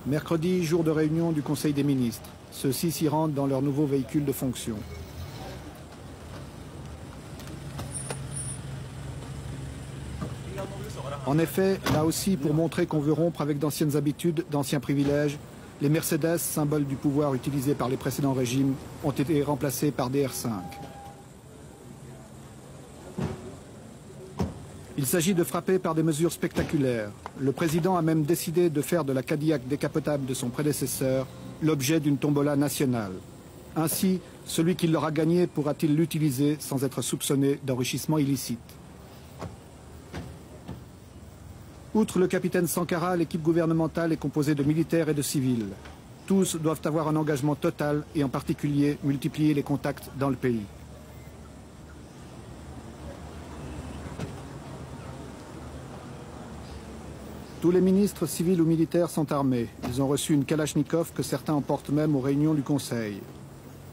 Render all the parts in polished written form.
Mercredi, jour de réunion du Conseil des ministres. Ceux-ci s'y rendent dans leur nouveau véhicule de fonction. En effet, là aussi, pour montrer qu'on veut rompre avec d'anciennes habitudes, d'anciens privilèges, les Mercedes, symbole du pouvoir utilisé par les précédents régimes, ont été remplacés par des R5. Il s'agit de frapper par des mesures spectaculaires. Le président a même décidé de faire de la Cadillac décapotable de son prédécesseur l'objet d'une tombola nationale. Ainsi, celui qui l'aura gagné pourra-t-il l'utiliser sans être soupçonné d'enrichissement illicite. Outre le capitaine Sankara, l'équipe gouvernementale est composée de militaires et de civils. Tous doivent avoir un engagement total et en particulier multiplier les contacts dans le pays. Tous les ministres civils ou militaires sont armés. Ils ont reçu une Kalachnikov que certains emportent même aux réunions du Conseil.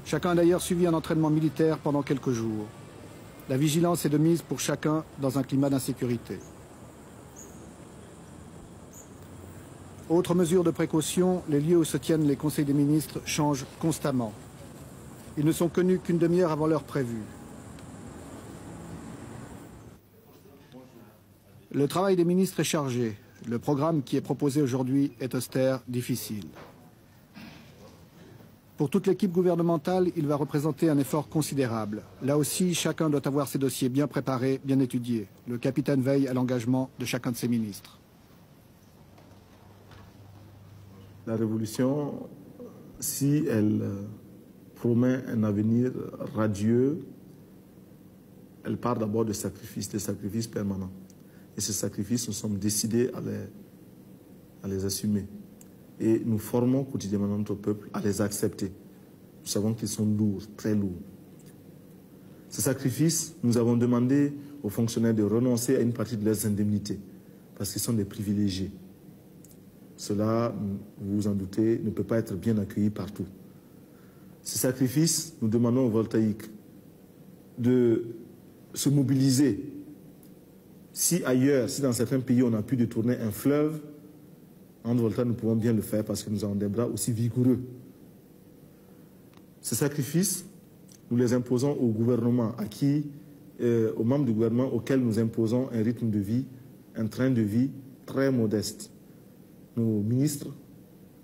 Chacun a d'ailleurs suivi un entraînement militaire pendant quelques jours. La vigilance est de mise pour chacun dans un climat d'insécurité. Autre mesure de précaution, les lieux où se tiennent les conseils des ministres changent constamment. Ils ne sont connus qu'une demi-heure avant l'heure prévue. Le travail des ministres est chargé. Le programme qui est proposé aujourd'hui est austère, difficile. Pour toute l'équipe gouvernementale, il va représenter un effort considérable. Là aussi, chacun doit avoir ses dossiers bien préparés, bien étudiés. Le capitaine veille à l'engagement de chacun de ses ministres. La révolution, si elle promet un avenir radieux, elle part d'abord de sacrifices permanents. Et ces sacrifices, nous sommes décidés à les assumer. Et nous formons quotidiennement notre peuple à les accepter. Nous savons qu'ils sont lourds, très lourds. Ces sacrifices, nous avons demandé aux fonctionnaires de renoncer à une partie de leurs indemnités, parce qu'ils sont des privilégiés. Cela, vous vous en doutez, ne peut pas être bien accueilli partout. Ces sacrifices, nous demandons aux voltaïques de se mobiliser. Si ailleurs, si dans certains pays, on a pu détourner un fleuve, en Volta, nous pouvons bien le faire parce que nous avons des bras aussi vigoureux. Ces sacrifices, nous les imposons au gouvernement, aux membres du gouvernement auxquels nous imposons un rythme de vie, un train de vie très modeste. Nos ministres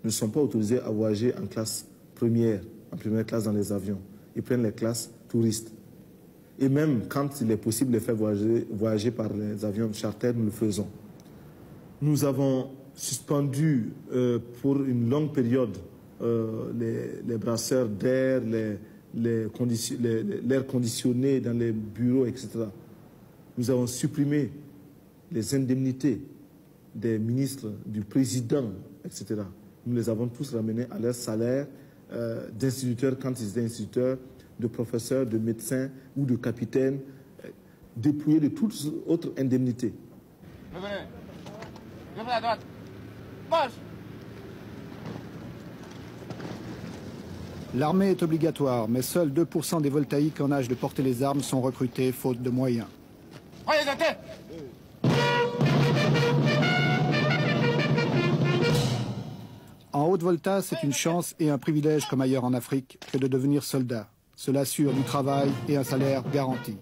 ne sont pas autorisés à voyager en classe première, en première classe dans les avions. Ils prennent les classes touristes. Et même quand il est possible de les faire voyager par les avions charter, nous le faisons. Nous avons suspendu pour une longue période les brasseurs d'air, l'air conditionné dans les bureaux, etc. Nous avons supprimé les indemnités des ministres, du président, etc. Nous les avons tous ramenés à leur salaire d'instituteurs quand ils étaient instituteurs, de professeurs, de médecins ou de capitaines, dépouillés de toutes autres indemnités. Revenez à droite. Marche. L'armée est obligatoire, mais seuls 2% des voltaïques en âge de porter les armes sont recrutés faute de moyens. En Haute-Volta, c'est une chance et un privilège comme ailleurs en Afrique que de devenir soldat. Cela assure du travail et un salaire garanti.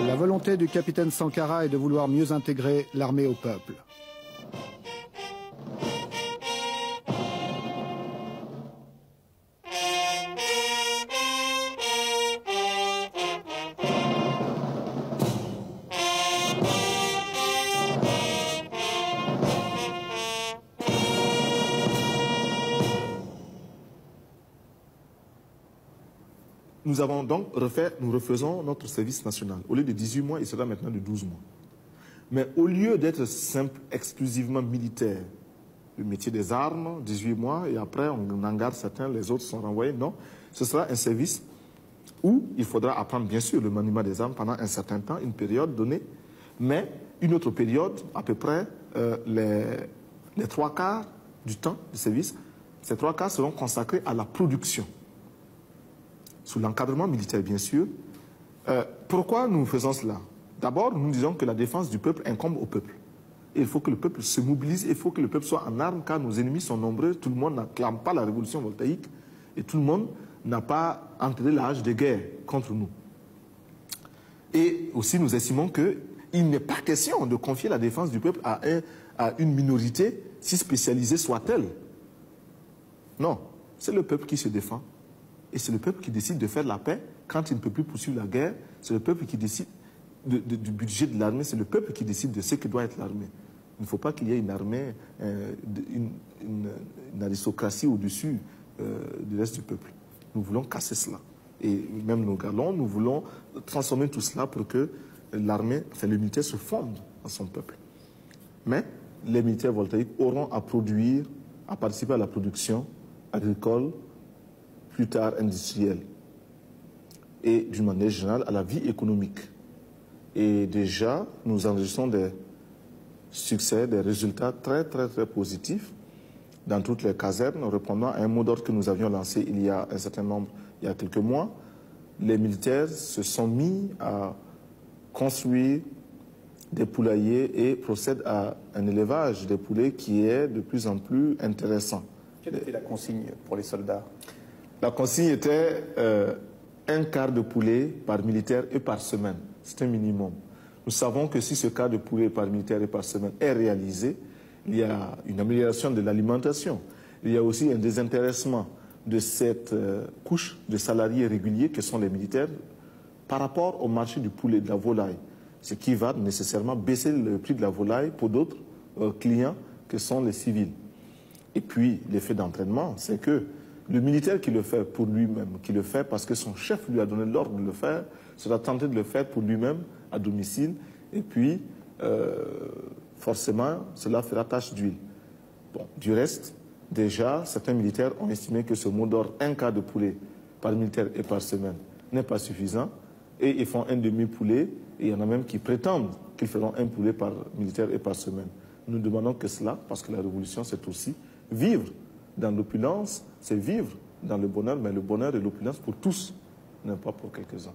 La volonté du capitaine Sankara est de vouloir mieux intégrer l'armée au peuple. Nous avons donc nous refaisons notre service national. Au lieu de 18 mois, il sera maintenant de 12 mois. Mais au lieu d'être simple, exclusivement militaire, le métier des armes, 18 mois, et après on en garde certains, les autres sont renvoyés, non. Ce sera un service où il faudra apprendre bien sûr le maniement des armes pendant un certain temps, une période donnée, mais une autre période, à peu près les 3/4 du temps de service, ces 3/4 seront consacrés à la production, sous l'encadrement militaire bien sûr. Pourquoi nous faisons cela? D'abord, nous disons que la défense du peuple incombe au peuple. Et il faut que le peuple se mobilise, il faut que le peuple soit en armes, car nos ennemis sont nombreux, tout le monde n'acclame pas la révolution voltaïque, et tout le monde n'a pas entré l'âge de guerre contre nous. Et aussi, nous estimons qu'il n'est pas question de confier la défense du peuple à une minorité, si spécialisée soit-elle. Non, c'est le peuple qui se défend. Et c'est le peuple qui décide de faire la paix quand il ne peut plus poursuivre la guerre. C'est le peuple qui décide du budget de l'armée. C'est le peuple qui décide de ce que doit être l'armée. Il ne faut pas qu'il y ait une armée, une aristocratie au-dessus du reste du peuple. Nous voulons casser cela. Et même nos galons, nous voulons transformer tout cela pour que l'armée, enfin le militaire se fonde à son peuple. Mais les militaires voltaïques auront à produire, à participer à la production agricole, plus tard industrielle, et d'une manière générale à la vie économique. Et déjà, nous enregistrons des succès, des résultats très positifs dans toutes les casernes, répondant à un mot d'ordre que nous avions lancé il y a un certain nombre, il y a quelques mois. Les militaires se sont mis à construire des poulaillers et procèdent à un élevage des poulets qui est de plus en plus intéressant. Quelle était la consigne pour les soldats? La consigne était un quart de poulet par militaire et par semaine. C'est un minimum. Nous savons que si ce quart de poulet par militaire et par semaine est réalisé, il y a une amélioration de l'alimentation. Il y a aussi un désintéressement de cette couche de salariés réguliers que sont les militaires par rapport au marché du poulet, de la volaille. Ce qui va nécessairement baisser le prix de la volaille pour d'autres clients que sont les civils. Et puis, l'effet d'entraînement, c'est que le militaire qui le fait pour lui-même, qui le fait parce que son chef lui a donné l'ordre de le faire, sera tenté de le faire pour lui-même à domicile. Et puis, forcément, cela fera tache d'huile. Bon, du reste, déjà, certains militaires ont estimé que ce mot d'ordre, un quart de poulet par militaire et par semaine, n'est pas suffisant. Et ils font un demi-poulet, et il y en a même qui prétendent qu'ils feront un poulet par militaire et par semaine. Nous demandons que cela, parce que la révolution, c'est aussi vivre dans l'opulence, c'est vivre dans le bonheur, mais le bonheur et l'opulence pour tous, non pas pour quelques-uns.